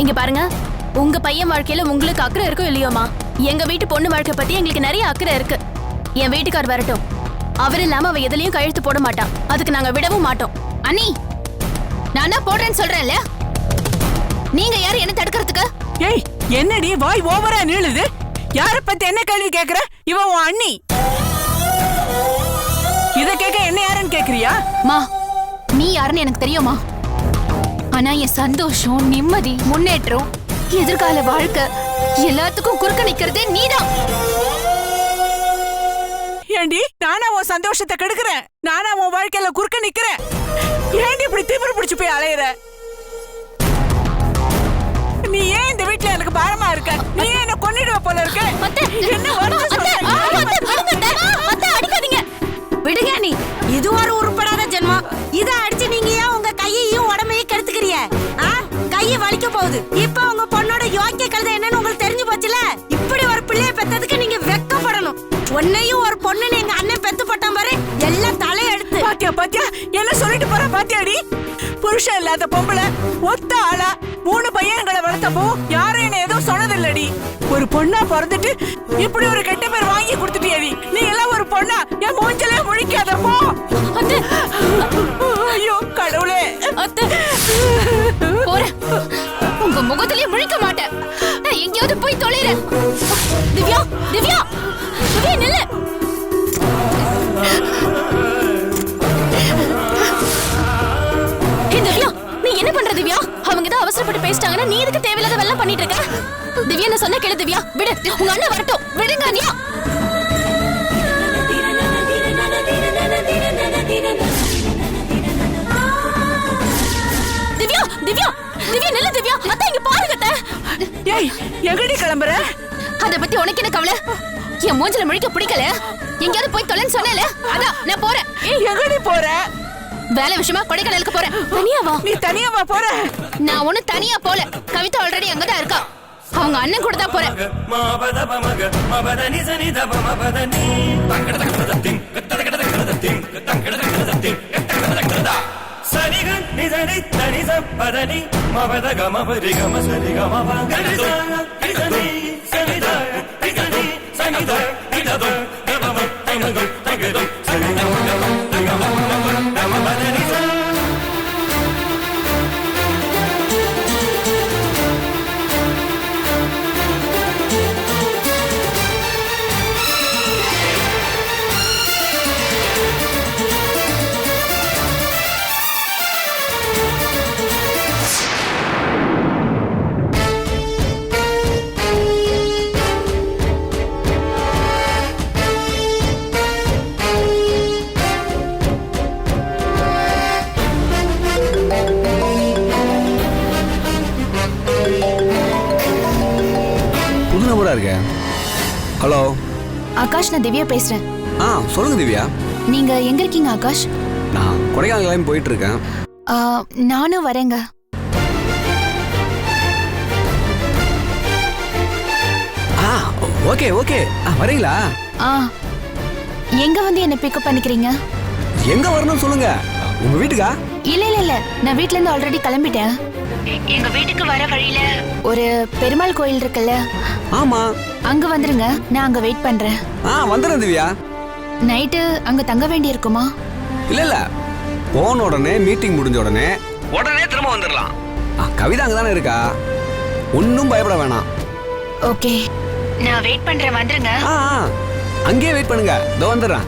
இங்க பாருங்க, உங்க பையன் வாழ்க்கையில உங்களுக்கு அக்கறை இருக்கும் இல்லையோமா, எங்க வீட்டு பொண்ணு வாழ்க்கை பத்தி எங்களுக்கு நிறைய அக்கறை இருக்கு. என் வீட்டுக்கார் வரட்டும், அவர் இல்லாம அவ எதுலயும் கழுத்து போட மாட்டான். அதுக்கு நாங்க விடவும் மாட்டோம். அண்ணி, நான் தான் போடுறேன்னு சொல்றேன்ல, நீங்க யாரு என்ன தடுக்கிறதுக்கு? ஏய், என்னடி வாய் ஓவரா நீளுது? யார பத்தி என்ன கேள்வி கேக்குற? இவ உன் அண்ணி. இத கேட்க என்ன யாருன்னு கேக்குறியா? மா, நீ யாருன்னு எனக்கு தெரியுமா? ஆனா என் சந்தோஷம், நிம்மதி, முன்னேற்றம், எதிர்கால வாழ்க்கை எல்லாத்துக்கும் குறுக்க நிக்கிறதே நீதான். ஏண்டி, நானா உன் சந்தோஷத்தை கெடுக்கிறேன்? நானா உன் வாழ்க்கையில குறுக்க நிக்கிறேன்? ஏண்டி இப்படி தீவிர பிடிச்சு போய் அலையிற? நீ ஏன் இந்த வீட்டுல எனக்கு பாரமா இருக்க? நீ ஏன் என்ன கொன்னிடுவ போல இருக்க? என்ன அடிக்காதீங்க, விடுங்க. நீ இது ஒரு உருப்படாத ஜென்மம். இத அடிச்சு நீங்க ஏன் உங்க கையையும் உடம்பையும் கெடுத்துக்கிறீங்க? கையை வலிக்க போகுது. இப்ப உங்க பொண்ணோட யோக்கிய கழுதை என்னன்னு உங்களுக்கு தெரிஞ்சு போச்சுல. இப்படி ஒரு பிள்ளைய பெத்ததுக்கு நீங்க வெட்கப்படணும். உன்னையும் ஒரு பொண்ணுன்னு எங்க அண்ணன் பெத்து போட்டான் பாரு, எல்லாம் தலையெடுத்து. பாத்தியா பாத்தியா என்ன சொல்லிட்டு போற? பாத்தியாடி, புருஷன் இல்லாத பொம்பளை ஒத்த ஆளா 3 பையன்களை வளர்த்தப்போ யாரும் என்ன எதுவும் சொன்னதில்லடி. ஒரு பொண்ணா பிறந்துட்டு இப்படி ஒரு கெட்ட பேர் வாங்கி கொடுத்துட்டியடி. நீ எல்லாம் ஒரு பொண்ணா? என் மூஞ்சலே முழிக்காதப்போ. ஐயோ கடவுளே. உங்க முகத்திலேயே முழிக்க மாட்டேன். நான் எங்கேயாவது போய் தொலைறேன். திவ்யா, திவ்யா, திவ்யா நில்லு. திவ்யா, நீ என்ன பண்ற திவ்யா? அவங்க தான் அவசரப்பட்டு பேசிட்டாங்கன்னா நீ எதுக்கு தேவையில்லாத வெள்ளம் பண்ணிட்டு இருக்க? திவ்யா, நான் சொன்ன கேளு திவ்யா. விடு, உங்க அண்ணன் வரட்டும். விடுங்க அண்ணியா. திவ்யா, திவ்யா, திவ்யா நில்லு திவ்யா. அத்தை இங்க பாருங்க அத்தை. ஏய், எங்கடி கிளம்புற? அத பத்தி உனக்கு என்ன கவலை? என் மூஞ்சில முழிக்க பிடிக்கல. எங்கயாவது போய் தொலைன்னு சொன்னேல, அதான் நான் போறேன். ஏய், எங்கடி போற? வேலை விஷயமா கொடைக்கானலுக்கு போறேன். தனியாவா? நீ தனியாவா போற? நான் ஒண்ணு தனியா போல. கவிதா ஆல்ரெடி அங்கதான் இருக்கா. அவங்க அண்ணன் கூட தான் போறேன். ஹலோ ஆகாஷ், நான் திவ்யா பேசுறேன். சொல்லுங்க திவ்யா. நீங்க எங்க இருக்கீங்க ஆகாஷ்? நான் கொடைக்கானல் போயிட்டு இருக்கேன். நானும் வரேங்க. ஓகே ஓகே, வரீங்களா? எங்க வந்து என்ன பிக்கப் பண்ணிக்கிறீங்க? எங்க வரணும் சொல்லுங்க. உங்க வீட்டுக்கா? இல்ல இல்ல இல்ல, நான் வீட்ல இருந்து ஆல்ரெடி கிளம்பிட்டேன். எங்க வீட்டுக்கு வர வழியில ஒரு பெருமாள் கோயில் இருக்குல்ல, ஆமா, அங்க வந்துருங்க. நான் அங்க வெயிட் பண்றேன். வந்துடுறேன் திவ்யா. நைட்டு அங்க தங்க வேண்டி இருக்குமா? இல்ல இல்ல, போன உடனே மீட்டிங் முடிஞ்ச உடனே திரும்ப வந்துடலாம். கவிதா அங்கதானே இருக்கா, ஒன்னும் பயப்பட வேணாம். ஓகே, நான் வெயிட் பண்றேன். வந்துருங்க. அங்கேயே வெயிட் பண்ணுங்க, இதோ வந்துடுறேன்.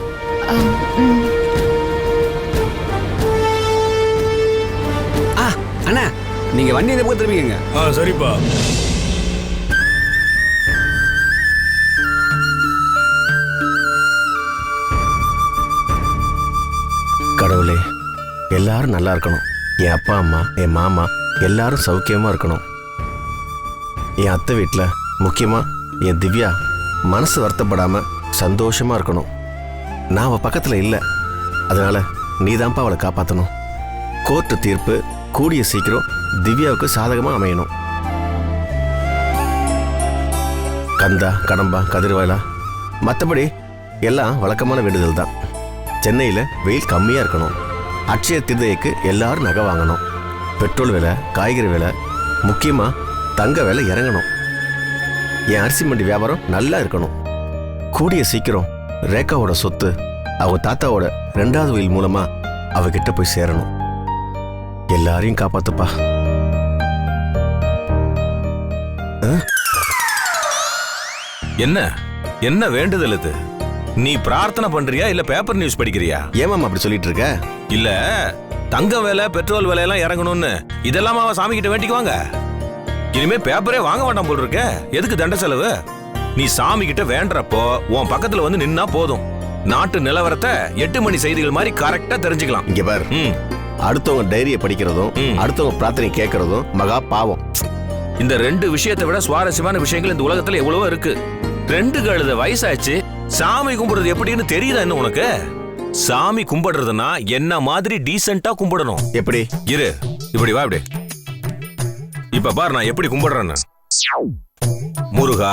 அண்ணா, நீங்க வண்டி இந்த பக்கம் திரும்பிக்கங்க. சரிப்பா. கடவுளே, எல்லாரும் நல்லா இருக்கணும். என் அப்பா அம்மா, என் மாமா எல்லாரும் சௌக்கியமா இருக்கணும். என் அத்தை வீட்டில் முக்கியமா என் திவ்யா மனசு வருத்தப்படாம சந்தோஷமா இருக்கணும். நான் அவ பக்கத்துல இல்லை, அதனால நீதான்ப்பா அவளை காப்பாற்றணும். கோர்ட்டு தீர்ப்பு கூடிய சீக்கிரம் திவ்யாவுக்கு சாதகமா அமையணும். கந்தா, கடம்பா, கதிர்வேலா, மற்றபடி எல்லாம் வழக்கமான வேண்டுதல் தான். சென்னையில் வெயில் கம்மியாக இருக்கணும். அட்சய திருதைக்கு எல்லாரும் நகை வாங்கணும். பெட்ரோல் விலை, காய்கறி விலை, முக்கியமாக தங்க விலை இறங்கணும். என் அரிசி மண்டி வியாபாரம் நல்லா இருக்கணும். கூடிய சீக்கிரம் ரேகாவோட சொத்து அவங்க தாத்தாவோட 2வது உயில் மூலமா அவகிட்ட போய் சேரணும். எல்லாரையும் காப்பாத்துப்பா. என்ன என்ன வேண்டுதல் இது? நீ பிரார்த்தனை பண்றியா இல்ல பேப்பர் நியூஸ் படிக்கிறியா? ஏமாமா அப்படி சொல்லிட்டு இருக்க? இல்ல தங்க விலை பெட்ரோல் விலை எல்லாம் இறங்கணும்னு இதெல்லாம் அவன் சாமி கிட்ட வேண்டிக்குவாங்க. இனிமே பேப்பரே வாங்க வேண்டாம் போல் இருக்க. எதுக்கு தண்ட செலவு? நீ சாமி கிட்ட வேண்டறப்போ உன் பக்கத்துல வந்து நின்னா போதும். நாட்டு நிலவரத்தை 8 மணி செய்திகள் மாதிரி கரெக்டா தெரிஞ்சுக்கலாம். இங்க பாரு, அடுத்தவங்க டைரியை படிக்கிறதும் அடுத்தவங்க பிரார்த்தனை கேட்கறதும் மகா பாவம். இந்த 2 விஷயத்தை விட சுவாரஸ்யமான விஷயங்கள் இந்த உலகத்துல எவ்வளவோ இருக்கு. 2 கழுத வயசாச்சு, சாமி கும்பிடுறது எப்படின்னு தெரியுதா என்ன உனக்கு? சாமி கும்பிடுறதுன்னா என்ன மாதிரி டீசென்ட்டா கும்பிடணும். எப்படி? இரு, இப்படி வா. இப்படி இப்ப பாரு நான் எப்படி கும்பிடுறேன்னு. முருகா,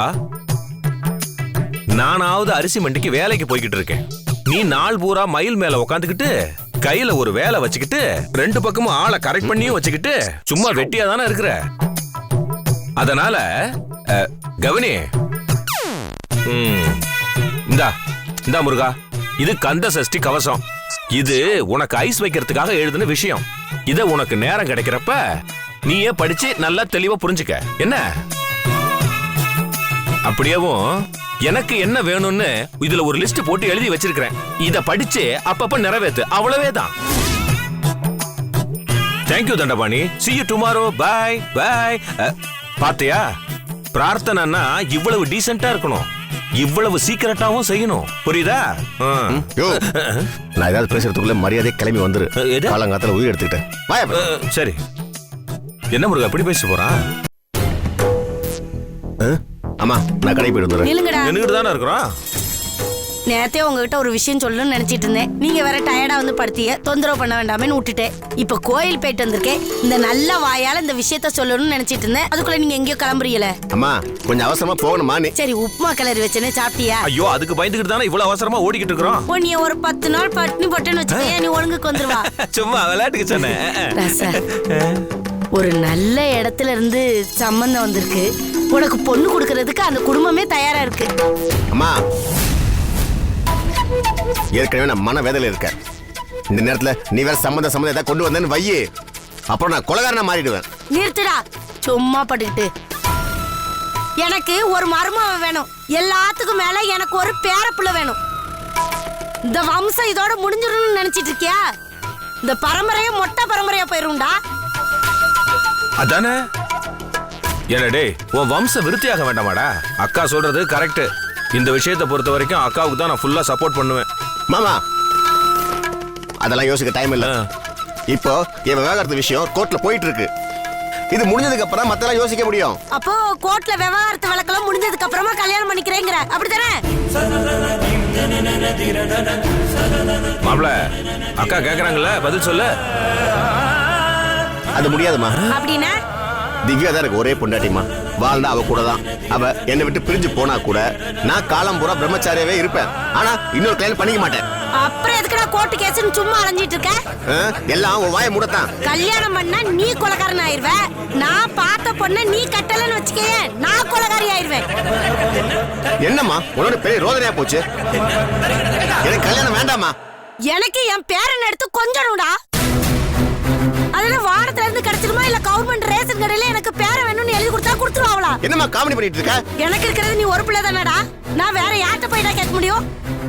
நானாவது அரிசி மண்டிக்கு வேலைக்கு போய்கிட்டு இருக்கேன். நீ நாள் பூரா மயில் மேல உக்காந்துக்கிட்டு கையில ஒரு வேலை வச்சுக்கிட்டு 2 பக்கமும் ஆளை கரெக்ட் பண்ணியும் வச்சுக்கிட்டு சும்மா வெட்டியா தானே இருக்கிற. அதனால கவனி, இந்தா முருகா, இது கந்த சஷ்டி கவசம். இது உனக்கு ஐஸ் வைக்கிறதுக்காக எழுதின விஷயம். இத உனக்கு நேரம் கிடைக்கிறப்ப நீயே படிச்சு நல்லா தெளிவா புரிஞ்சுக்க. என்ன? அப்படியேவும் எனக்கு என்ன வேணும்னு இதுல ஒரு லிஸ்ட் போட்டு எழுதி வச்சிருக்கிறேன். இத படிச்சு அப்பப்ப நிறைவேத்து. அவ்வளவே தான். Thank you Thandapani. see you tomorrow. bye bye. பாத்தியா, பிரார்த்தனைன்னா இவ்வளவு டீசென்ட்டா இருக்கணும், இவ்வளவு சீக்கிரட்டாவும் செய்யணும். புரியுதா? நான் ஏதாவது பேசுறதுக்குள்ள மரியாதை கிளம்பி வந்துரு. காலங்காத்துல உயிர் எடுத்துக்கிட்டேன். சரி, என்ன முருகா எப்படி பேச போறான்? ஆமா, நான் கடை போயிட்டு வந்துடுறேன். நின்னுட்டு தானே இருக்கிறோம். நேத்தே உங்ககிட்ட ஒரு விஷயம் சொல்லணும்னு நினைச்சிட்டு இருந்தேன். நீங்க வேற டயர்டா வந்து படுத்திய, தொந்தரவு பண்ண வேண்டாமேன்னு விட்டுட்டேன். இப்ப கோயில் போயிட்டு வந்திருக்கேன். இந்த நல்ல வாயால இந்த விஷயத்த சொல்லணும்னு நினைச்சிட்டு இருந்தேன். அதுக்குள்ள நீங்க எங்கேயோ கிளம்புறீங்களே. அம்மா, கொஞ்சம் அவசரமா போகணுமா? சரி, உப்புமா கிளறி வச்சேன்னு சாப்பிட்டியா? ஐயோ, அதுக்கு பயந்துகிட்டு தானே இவ்வளவு அவசரமா ஓடிக்கிட்டு இருக்கிறோம். நீ ஒரு 10 நாள் பட்டினி போட்டேன்னு வச்சுக்கேன், நீ ஒழுங்குக்கு வந்துருவா. சும்மா விளையாட்டுக்கு சொன்னேன். ஒரு நல்ல இடத்துல இருந்து சம்பந்தம் வந்திருக்கு. உனக்கு பொண்ணு கொடுக்கறதுக்கு அந்த குடும்பமே தயாரா இருக்கு. அம்மா, ஏற்கனவே நான் மன வேதனையில இருக்கேன். இந்த நேரத்துல நீ வேற சம்பந்தம் ஏதாவது கொண்டு வந்தேன்னு வையே, அப்புறம் நான் கொலைகாரனா மாறிடுவேன். நிறுத்துடா, சும்மா பட்டுக்கிட்டு. எனக்கு ஒரு மருமகன் வேணும். எல்லாத்துக்கும் மேல எனக்கு ஒரு பேரப்புள்ள வேணும். இந்த வம்சம் இதோட முடிஞ்சிடணும்னு நினைச்சிட்டு இருக்கியா? இந்த பரம்பரையே மொட்டை பரம்பரையா போயிரும்டா. அதானே? என்னடே, உன் வம்சம் விருத்தியாக வேண்டாமாடா? அக்கா சொல்றது கரெக்ட். இந்த விஷயத்தை பொறுத்த வரைக்கும் அக்காவுக்கு தான் நான் ஃபுல்லா சப்போர்ட் பண்ணுவேன். மாமா, அதெல்லாம் யோசிக்க டைம் இல்ல. இப்போ என் விவாகரத்து விஷயம் கோர்ட்ல போயிட்டு இருக்கு. இது முடிஞ்சதுக்கு அப்புறம் மத்தெல்லாம் யோசிக்க முடியும். அப்போ கோர்ட்ல விவாகரத்து வழக்கெல்லாம் முடிஞ்சதுக்கு அப்புறமா கல்யாணம் பண்ணிக்கிறேங்கிற, அப்படித்தானே? மாப்ள, அக்கா கேக்குறாங்கல்ல, பதில் சொல்லு. அது முடியாதுமா. அப்படின்னா திவ்யா தான் எனக்கு ஒரே பொண்டாட்டிமா. வாழ்ந்தா அவ கூட தான். அவ என்னை விட்டு பிரிஞ்சு போனா கூட நான் காலம் பூரா பிரம்மச்சாரியாவே இருப்பேன். ஆனா இன்னொரு கல்யாணம் பண்ணிக்க மாட்டேன். அப்புறம் எதுக்குடா கோர்ட்டு கேஸ்னு சும்மா அலைஞ்சிட்டு இருக்க? எல்லாம் உன் வாயை மூடத்தான். கல்யாணம் பண்ணா நீ கொலைகாரன் ஆயிருவ. நான் பார்த்த பொண்ண நீ கட்டலன்னு வச்சுக்கேன், நான் கொலைகாரி ஆயிருவேன். என்னம்மா உன்னோட பெரிய ரோதனையா போச்சு? எனக்கு கல்யாணம் வேண்டாமா? எனக்கு என் பேரன் எடுத்து கொஞ்சணும்டா. அதெல்லாம் வாரத்துல இருந்து கிடைச்சிருமா இல்ல கவர்மெண்ட் ரேஷன் கடையில எனக்கு பேரை வேணும்னு எழுதி கொடுத்தா கொடுத்துருவாங்களா? என்னம்மா காமெடி பண்ணிட்டு இருக்க? எனக்கு இருக்கிறது நீ ஒரு பிள்ளை தானடா. நான் வேற யார்கிட்ட போயிட்டா கேட்க முடியும்?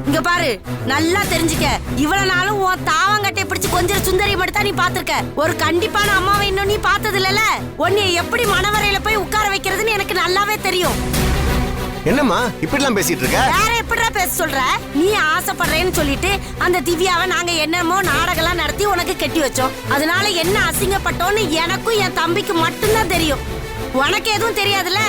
இங்க பாரு, நல்லா தெரிஞ்சுக்க. இவ்வளவு நாளும் உன் தாவங்கட்டை பிடிச்சு கொஞ்சம் சுந்தரி மட்டும் தான் நீ பாத்துருக்க. ஒரு கண்டிப்பான அம்மாவை இன்னும் நீ பார்த்தது இல்லல. உன்னை எப்படி மனவரையில போய் உட்கார வைக்கிறதுன்னு எனக்கு நல்லாவே தெரியும். என்னம்மா இப்படிலாம் பேசிட்டு இருக்க? வேற எப்படிடா பேச சொல்ற? நீ ஆசைப்படுறேன்னு சொல்லிட்டு அந்த திவ்யாவை நாங்க என்னமோ நாடகம்லாம் நடத்தி உனக்கு கட்டி வச்சோம். அதனால என்ன அசிங்கப்பட்டோன்னு எனக்கும் என் தம்பிக்கு மட்டும்தான் தெரியும். உனக்கு எதுவும் தெரியாதுல்ல.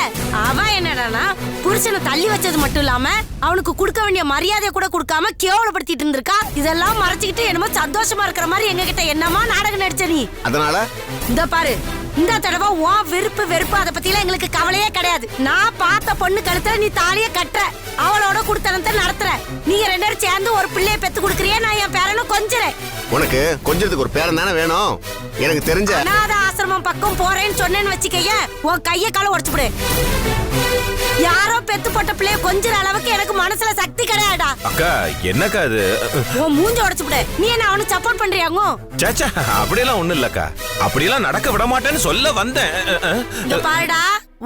அவ என்னடானா புருஷனை தள்ளி வச்சது மட்டும் இல்லாம அவனுக்கு கொடுக்க வேண்டிய மரியாதையை கூட கொடுக்காம கேவலப்படுத்திட்டு இருந்திருக்கா. இதெல்லாம் மறைச்சுக்கிட்டு என்னமோ சந்தோஷமா இருக்கிற மாதிரி எங்க கிட்ட என்னமா நாடகம் நடிச்ச நீ. அதனால இந்த பாரு, இந்த தடவை உன் விருப்பு வெறுப்பு அதை பத்திலாம் எங்களுக்கு கவலையே கிடையாது. நான் பார்த்த பொண்ணு கழுத்துல நீ தாலிய கட்டுற, அவளோட குடுத்தனத்தை நடத்துற. நீங்க 2 பேரும் சேர்ந்து ஒரு பிள்ளைய பெத்து கொடுக்குறியா? நான் என் பேரனை கொஞ்சறேன். உனக்கு கொஞ்சத்துக்கு ஒரு பேரன் தானே வேணும். எனக்கு தெரிஞ்ச அநாத ஆசிரமம் பக்கம் போறேன்னு சொன்னேன்னு வச்சுக்கைய, உன் கைய கால உடைச்சு விடு. யாரோ பெத்து போட்ட பிள்ளைய கொஞ்சற அளவுக்கு எனக்கு மனசுல சக்தி கிடையாடா. அக்கா என்னக்கா இது? உன் மூஞ்ச உடைச்சு விடு. நீ என்ன அவனுக்கு சப்போர்ட் பண்றியாங்க? சேச்சா அப்படியெல்லாம் ஒண்ணும் இல்லக்கா. அப்படியெல்லாம் நடக்க விட மாட்டேன்னு சொல்ல வந்தேன். இங்க பாருடா,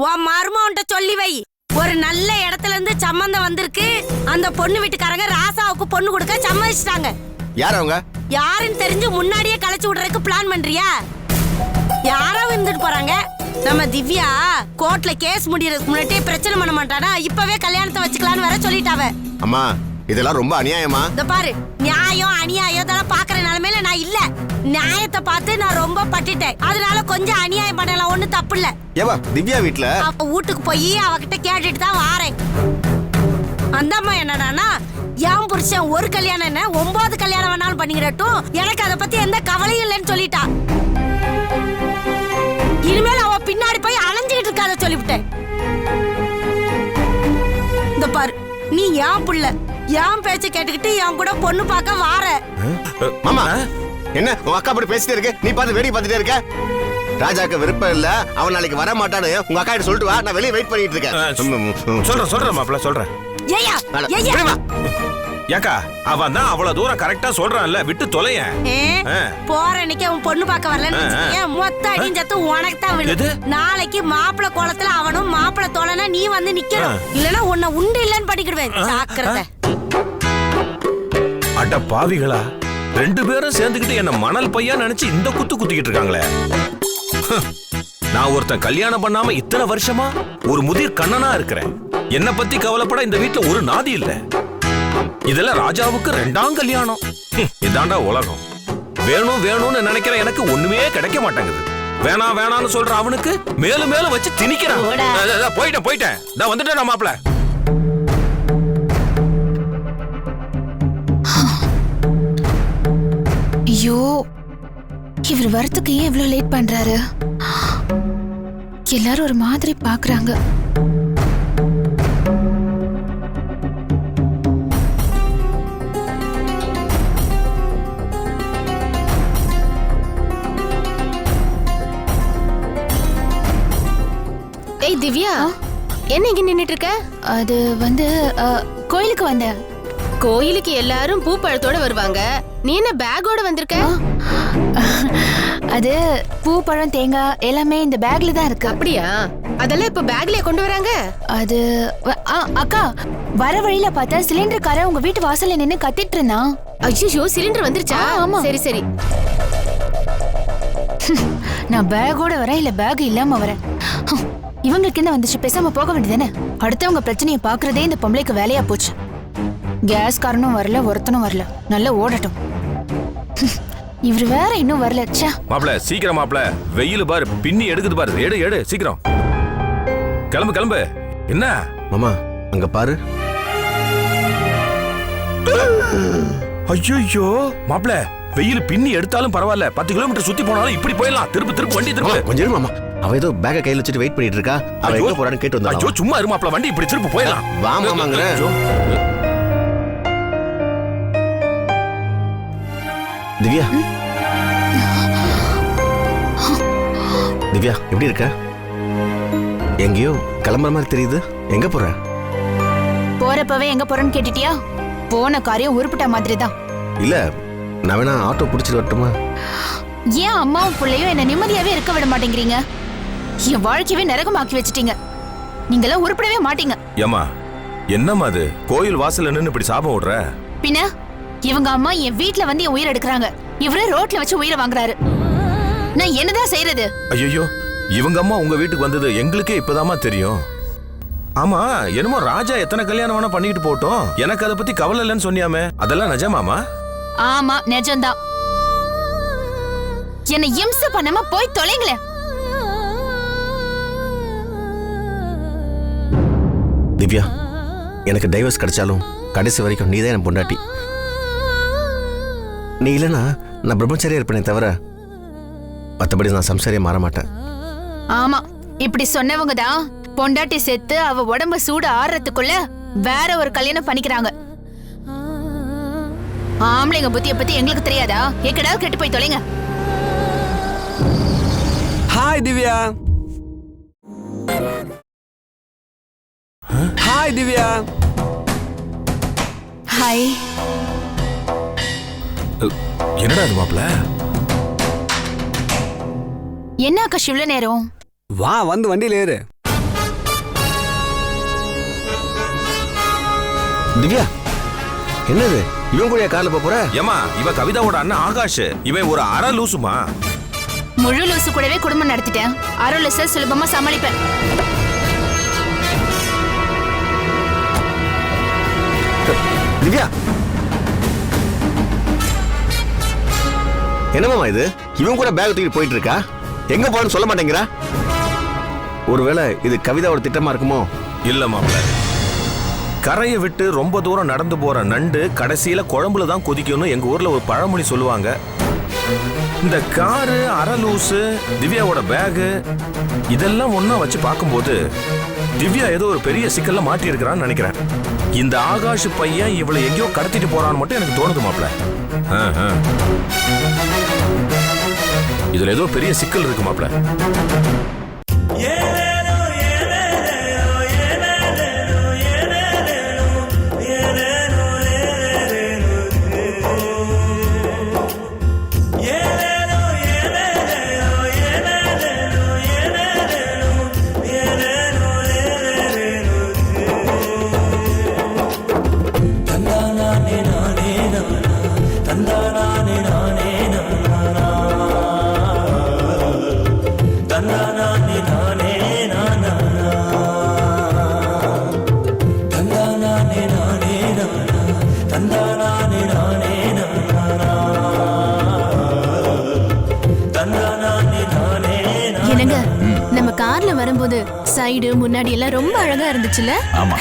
உன் மருமவன்ட்ட சொல்லி வை. ஒரு நல்ல இடத்துல இருந்து சம்மந்தம் வந்திருக்கு. அந்த பொண்ணு வீட்டுக்காரங்க ராசாவுக்கு பொண்ணு கொடுக்க சம்மதிச்சிட்டாங்க. யார் அவங்க? யாருன்னு தெரிஞ்சு முன்னாடியே கலைச்சு விடுறதுக்கு பிளான் பண்றியா? யாரோ வந்துட்டு போறாங்க. நம்ம திவ்யா கோர்ட்ல கேஸ் முடியறதுக்கு முன்னாடி பிரச்சனை பண்ண மாட்டானா, இப்பவே கல்யாணத்தை வச்சுக்கலான்னு வேற சொல்லிட்டாவ. அம்மா இதெல்லாம் ரொம்ப அநியாயமா? இந்த பாரு, நியாயம் அநியாயம் இதெல்லாம் பாக்குற நிலைமையில நான் இல்ல. நியாயத்தை பார்த்து நான் ரொம்ப பட்டுட்டேன். அதனால கொஞ்சம் அநியாயம் பண்ணலாம், ஒண்ணு தப்பு இல்ல. ஏவா திவ்யா வீட்ல அப்ப வீட்டுக்கு போய் அவகிட்ட கேட்டுட்டு தான் வாரேன். அந்த அம்மா என்னடானா, என் புருஷன் ஒரு கல்யாணம் என்ன 9 கல்யாணம் வேணாலும் பண்ணிக்கிறட்டும், எனக்கு அதை பத்தி எந்த கவலையும் இல்லைன்னு சொல்லிட்டா. இனிமேல் அவ பின்னாடி போய் அலைஞ்சுக்கிட்டு இருக்காத சொல்லிவிட்டேன். இந்த பாரு, நீ என் புள்ள, என் பேச்ச கேட்டுக்கிட்டு என் கூட பொண்ணு பார்க்க வார. மாமா என்ன உன் அக்கா அப்படி பேசிட்டே இருக்க, நீ பார்த்து வேடி பார்த்துட்டே இருக்க? ராஜாக்கு விருப்பம் இல்ல, அவன் நாளைக்கு வர மாட்டான்னு உங்க அக்கா கிட்ட சொல்லிட்டு வா, நான் வெளியே வெயிட் பண்ணிட்டு இருக்கேன். சொல்றேன் மாப்பிள்ள சொல்றேன். ஏய்யா ஏய்யா, ஏக்கா அவன் தான் அவ்வளவு தூரம் கரெக்டா சொல்றான்ல, விட்டு தொலைய. போற அன்னைக்கு அவன் பொண்ணு பார்க்க வரலன்னு வச்சுக்கேன், மொத்த அடியும் சத்து உனக்கு தான் விழுது. நாளைக்கு மாப்பிள கோலத்துல அவனும் மாப்பிள தோழனா நீ வந்து நிக்கணும். இல்லன்னா உன்னை உண்டு இல்லன்னு படிக்கிடுவேன். ஜாக்கிரதை. அட பாவிகளா, 2 பேரும் சேர்ந்துக்கிட்டு என்ன மணல் பையா நினைச்சு இந்த குத்து குத்திக்கிட்டு இருக்காங்களே. நான் ஒருத்தன் கல்யாணம் பண்ணாம இத்தனை வருஷமா ஒரு முதிர் கண்ணனா இருக்கிறேன். என்ன பத்தி கவலைப்பட இந்த வீட்டுல ஒரு நாதி இல்ல. இதெல்லாம் ராஜாவுக்கு 2ஆம் கல்யாணம். இதாண்டா உலகம். வேணும் வேணும்னு நினைக்கிற எனக்கு ஒண்ணுமே கிடைக்க மாட்டேங்குது. வேணாம் வேணாம்னு சொல்ற அவனுக்கு மேலும் மேலும் வச்சு திணிக்கிறான். போயிட்டேன் நான் வந்துட்டேன் மாப்பிள்ள. ஐயோ, இவர் வரத்துக்கு ஏன் இவ்வளவு லேட் பண்றாரு? எல்லாரும் ஒரு மாதிரி பாக்குறாங்க. ஏய் திவ்யா, என்ன இங்க நின்னுட்டு இருக்க? அது வந்து கோயிலுக்கு வந்தேன். கோயிலுக்கு எல்லாரும் பூ பழத்தோட வருவாங்க, நீ என்ன பேக்கோட வந்திருக்க? அது பூ பழம் தேங்காய் எல்லாமே இந்த பேக்ல தான் இருக்கு. அப்படியா? அதெல்லாம் இப்ப பேக்லயே கொண்டு வராங்க? அது அக்கா, வர வழியில பார்த்தா சிலிண்டர்காரன் உங்க வீட்டு வாசல்ல நின்னு கத்திட்டு இருந்தான். ஐயோ, சிலிண்டர் வந்துருச்சா? ஆமா. சரி சரி. நான் பேக்கோட வரேன் இல்ல பேக் இல்லாம வரேன். இவங்களுக்கு என்ன வந்துச்சு, பேசாம போக வேண்டியதானே? அடுத்தவங்க பிரச்சனையை பாக்குறதே இந்த பொம்பளைக்கு வேலையா போச்சு. கேஸ் காரனும் வரல, ஒருத்தனும் வரல. நல்லா ஓடட்டும். இவரு வேற இன்னும் வரல. மாப்பிள்ள சீக்கிரம் மாப்பிள்ள, வெயில் பாரு பின்னி எடுக்குது பாரு. எடு சீக்கிரம் கிளம்பு. என்ன மாமா அங்க பாரு. ஐயோ மாப்பிள்ள, வெயில் பின்னி எடுத்தாலும் பரவாயில்ல, 10 கிலோமீட்டர் சுத்தி போனாலும் இப்படி போயிடலாம். திருப்பு வண்டி திருப்பு. கொஞ்சம் மாமா, அவ ஏதோ பேக்க கையில வச்சுட்டு வெயிட் பண்ணிட்டு இருக்கா. அவ எங்க போறான்னு கேட்டு வந்தா. ஐயோ சும்மா இரு மாப்பிள்ள, வண்டி இப்படி திருப்பு போயிடலாம். வா மாமாங்கறேன். திவ்யா எப்படி இருக்க? எங்கேயோ கிளம்புற மாதிரி தெரியுது. எங்க போற? போறப்பவே எங்க போறேன்னு கேட்டுட்டியா? போன காரியம் உருப்பிட்ட மாதிரி தான். இல்ல, நான் வேணா ஆட்டோ பிடிச்சிட்டு வரட்டுமா? ஏன் அம்மாவும் பிள்ளையும் என்ன நிம்மதியாவே இருக்க விட மாட்டேங்கிறீங்க? என் வாழ்க்கையவே நரகமாக்கி வச்சிட்டீங்க. நீங்களாம் உருப்பிடவே மாட்டீங்க. ஏமா என்னம்மா அது, கோயில் வாசல்ல நின்னு இப்படி சாபம் விடுற? பின்ன இவங்க அம்மா என் வீட்ல வந்து என் உயிரை எடுக்கிறாங்க, இவரே ரோட்ல வச்சு உயிரை வாங்குறாரு. நான் என்னதான் செய்யறது? ஐயோ, இவங்க அம்மா உங்க வீட்டுக்கு வந்தது எங்களுக்கே இப்பதாமா தெரியும். ஆமா, என்னமோ ராஜா எத்தனை கல்யாணம் வேணா பண்ணிட்டு போட்டோம், எனக்கு அதை பத்தி கவலை இல்லைன்னு சொன்னியாமே, அதெல்லாம் நிஜமாமா? ஆமா நிஜம்தான். என்ன இம்சை பண்ணாம போய் தொலைங்களேன். திவ்யா, எனக்கு டைவர்ஸ் கிடைச்சாலும் கடைசி வரைக்கும் நீதான் என் பொண்டாட்டி. நீ இல்லைன்னா நான் பிரம்மச்சாரியா இருப்பேனே தவிர மற்றபடி நான் சம்சாரியா மாற மாட்டேன். ஆமா, இப்படி சொன்னவங்க தான் பொண்டாட்டி செத்து அவ உடம்ப சூடு ஆறுறதுக்குள்ள வேற ஒரு கல்யாணம் பண்ணிக்கிறாங்க. ஆம்பளைங்க புத்திய பத்தி எங்களுக்கு தெரியாதா? எக்கடாவது கெட்டு போய் தொலைங்க. Hi Divya. Hi Divya. Hi. என்னடா இது மாப்ள? என்ன ஆகாஷ் இவ்வளவு நேரம்? வா, வந்து வண்டியில ஏறு. திவ்யா, என்னது இவன் கூட கார்ல போற? ஏமா, இவ கவிதாவோட அண்ணன் ஆகாஷ். இவன் ஒரு அரை லூசுமா. முழு லூசு கூடவே குடும்பம் நடத்திட்டேன். அரை லூச சுலபமா சமாளிப்பேன். திவ்யா, என்னமாமா இது? இவன் கூட பேக் தூக்கி போயிட்டு இருக்கா? எங்க போறன்னு சொல்ல மாட்டேங்கிறா? ஒருவேளை இது கவிதாவோட திட்டமா இருக்குமோ? இல்ல மாப்ள, கரையை விட்டு ரொம்ப தூரம் நடந்து போற நண்டு கடைசியில குழம்புல தான் கொதிக்கணும் எங்க ஊர்ல ஒரு பழமொழி சொல்லுவாங்க. இந்த காரு, அரை லூசு, திவ்யாவோட பேகு இதெல்லாம் ஒண்ணா வச்சு பார்க்கும்போது திவ்யா ஏதோ ஒரு பெரிய சிக்கல்ல மாட்டி இருக்கிறான்னு நினைக்கிறேன். இந்த ஆகாஷ் பையன் இவளை எங்கேயோ கடத்திட்டு போறான்னு மட்டும் எனக்கு தோணுது மாப்ள. இதுல ஏதோ பெரிய சிக்கல் இருக்கு மாப்ள. என்னங்க, நம்ம கார்ல வரும்போது சைடு முன்னாடி எல்லாம் ரொம்ப அழகா இருந்துச்சுல்ல? ஆமா.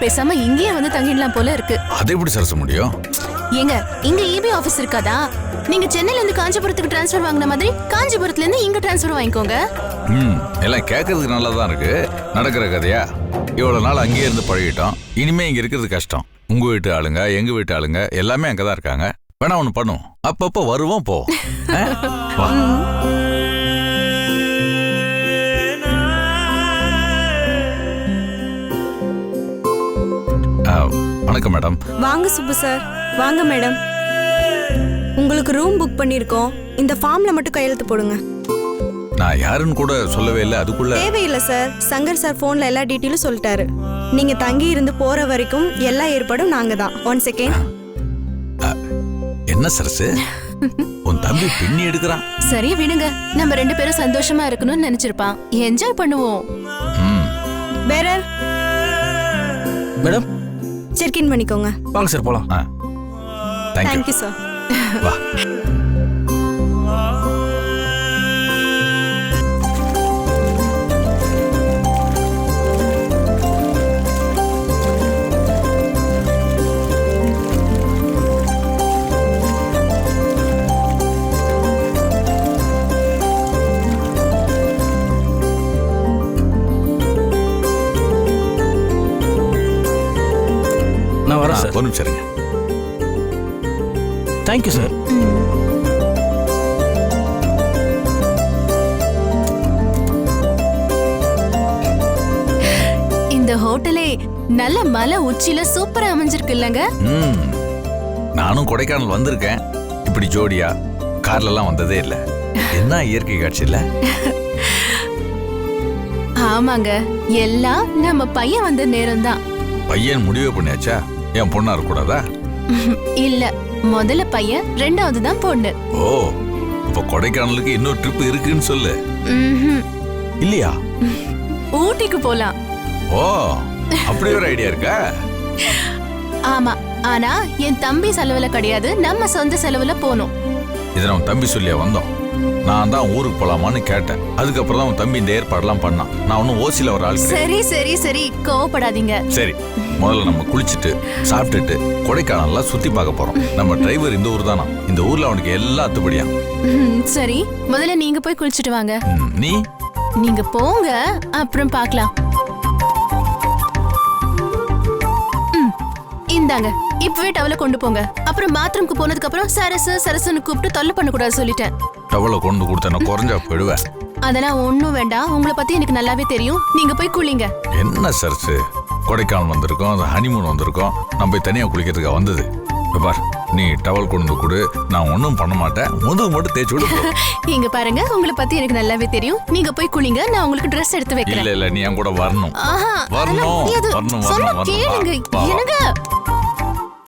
பேசாம இங்கேயே வந்து தங்கிடலாம் போல இருக்கு. அதை எப்படி சரச முடியும்? ஏங்க, இங்க EB ஆபீஸ் இருக்காதா? நீங்க சென்னையில இருந்து காஞ்சிபுரத்துக்கு டிரான்ஸ்ஃபர் வாங்கின மாதிரி காஞ்சிபுரத்துல இருந்து இங்க டிரான்ஸ்ஃபர் வாங்கிக்கோங்க. எல்லாம் கேட்கறதுக்கு நல்லா தான் இருக்கு. நடக்கிற கதையா? இவ்வளவு நாள் அங்கேயே இருந்து பழகிட்டோம். இனிமே இங்க இருக்கிறது கஷ்டம். உங்க வீட்டு ஆளுங்க, எங்க வீட்டு ஆளுங்க எல்லாமே அங்கதான் இருக்காங்க. வேணா ஒண்ணு பண்ணும், அப்பப்போ வருவோம் போ. வா. வணக்கம் மேடம். வாங்க சுப்பு சார். வாங்க மேடம். உங்களுக்கு ரூம் புக் பண்ணிருக்கோம். இந்த ஃபார்ம்ல மட்டும் கையெழுத்து போடுங்க. நான் யாருன்னு கூட சொல்லவே இல்லை. அதுக்குள்ள தேவையில்லை சார். சங்கர் சார் போன்ல எல்லா டீட்டெயிலும் சொல்லிட்டாரு. நீங்க தங்கி இருந்து போற வரைக்கும் எல்லா ஏற்பாடும் நாங்க தான். 1 செகண்ட். என்ன சரசு, உன் தம்பி பின்னி எடுக்கிறான். சரி விடுங்க, நம்ம 2 பேரும் சந்தோஷமா இருக்கணும்னு நினைச்சிருப்பான். என்ஜாய் பண்ணுவோம். பேரர் மேடம், செக்-இன் பண்ணிக்கோங்க. வாங்க சார் போலாம். Thank you sir. வா. நான் வரேன் சார். ஒரு நிமிஷம் இருங்க. Thank you sir. இந்த ஹோட்டலே நல்ல மலை உச்சியில சூப்பரா அமைஞ்சிருக்கு இல்லங்க? நானும் கொடைக்கானல் வந்திருக்கேன். இப்படி ஜோடியா கார்ல எல்லாம் வந்ததே இல்ல. என்ன இயற்கை காட்சி இல்ல? ஆமாங்க, எல்லாம் நம்ம பையன் வந்த நேரம் தான். பையன் முடிவே பண்ணியாச்சா? என் பொண்ணா இருக்கக்கூடாதா? இல்ல, முதல்ல பையன், 2வது தான் பொண்ணு. ஓ, இப்ப கொடைக்கானலுக்கு இன்னொரு ட்ரிப் இருக்குன்னு சொல்லு. இல்லையா? ஊட்டிக்கு போலாம். ஓ, அப்படி ஒரு ஐடியா இருக்கா? ஆமா, ஆனா என் தம்பி செலவுல கிடையாது, நம்ம சொந்த செலவுல போனோம். இதை நம்ம தம்பி சொல்லியா வந்தோம். நான் தான் ஊருக்கு போலாமான்னு கேட்டேன். அதுக்கப்புறம் தான் உன் தம்பி இந்த ஏற்பாடெல்லாம் பண்ணான். நான் ஒன்னும் ஓசில ஒரு ஆள் கிடையாது. சரி சரி சரி, கோவப்படாதீங்க. சரி, முதல்ல நம்ம குளிச்சுட்டு சாப்பிட்டுட்டு கொடைக்கானல்ல சுத்தி பார்க்க போறோம். நம்ம டிரைவர் இந்த ஊர் தானா. இந்த ஊர்ல அவனுக்கு எல்லா அத்துப்படியா. சரி, முதல்ல நீங்க போய் குளிச்சுட்டு வாங்க. நீ நீங்க போங்க, அப்புறம் பார்க்கலாம். இந்தாங்க, இப்பவே டவலை கொண்டு போங்க. அப்புறம் பாத்ரூம்க்கு போனதுக்கு அப்புறம் சரசு சரசுன்னு கூப்பிட்டு தொல்லை பண்ண கூடாது சொல்லிட்டேன். டவலை கொண்டு கொடுத்தா குறைஞ்சா போயிடுவேன். அதெல்லாம் ஒண்ணும் வேண்டாம். உங்களை பத்தி எனக்கு நல்லாவே தெரியும். நீங்க போய் குளிங்க. என்ன சர்ச்சு, கொடைக்கானல் வந்திருக்கோம், ஹனிமூன் வந்திருக்கோம், நம்ம போய் தனியா குளிக்கிறதுக்கா வந்தது? பார், நீ டவல் கொண்டு கொடு, நான் ஒன்றும் பண்ண மாட்டேன், முதுகு மட்டும் தேய்ச்சி விடு. இங்க பாருங்க, உங்களை பத்தி எனக்கு நல்லாவே தெரியும். நீங்க போய் குளிங்க, நான் உங்களுக்கு ட்ரெஸ் எடுத்து வைக்கிறேன். இல்ல நீ என் கூட வரணும். ஆஹா, வரணும் முடியாது. வரணும் சொன்னா வரணும் கேளுங்க. வரணும். என்னங்க